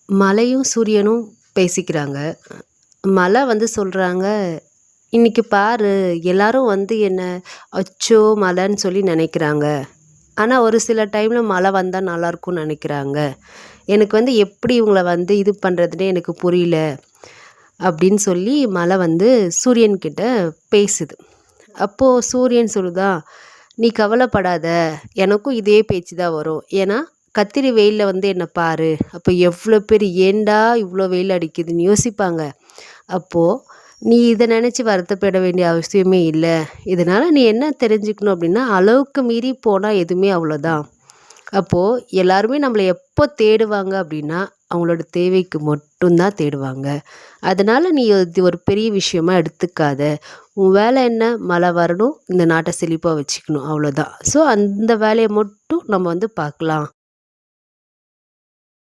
மலையும் சூரியனும் பேசிக்கிறாங்க. மலை வந்து சொல்றாங்க, "இன்னைக்கு பாரு எல்லாரும் வந்து என்ன அச்சோ! மழைன்னு சொல்லி நெனைக்கிறாங்க. ஆனா ஒரு சில டைம்ல மழை வந்தா நல்லாயிருக்கும்னு நெனைக்கிறாங்க. எனக்கு வந்து எப்படி இவங்கள வந்து இது பண்றதுன்னே எனக்கு புரியல." அப்படின்னு சொல்லி மலை வந்து சூரியன் கிட்ட பேசுது. அப்போ சூரியன் சொல்லுதா, "நீ கவலைப்படாத. எனக்கும் இதே பேச்சு தான் வரும். ஏன்னா கத்திரி வெயில்ல வந்து என்ன பாரு. அப்ப எவ்வளோ பேர் ஏன்டா இவ்வளோ வெயில் அடிக்குதுன்னு யோசிப்பாங்க. அப்போ நீ இத நெனச்சு வருத்தப்பட வேண்டிய அவசியமே இல்ல. இதனால நீ என்ன தெரிஞ்சுக்கணும் அப்படின்னா, அளவுக்கு மீறி போனா எதுவுமே அவ்வளோதான். அப்போ எல்லாருமே நம்மள எப்போ தேடுவாங்க அப்படின்னா, அவங்களோட தேவைக்கு மட்டும் தான் தேடுவாங்க. அதனால நீ இது ஒரு பெரிய விஷயமா எடுத்துக்காத. உன் வேலை என்ன? மழை வரணும், இந்த நாட்ட செழிப்பா வச்சுக்கணும் அவ்வளோதான். ஸோ அந்த வேலைய மட்டும் நம்ம வந்து பார்க்கலாம்."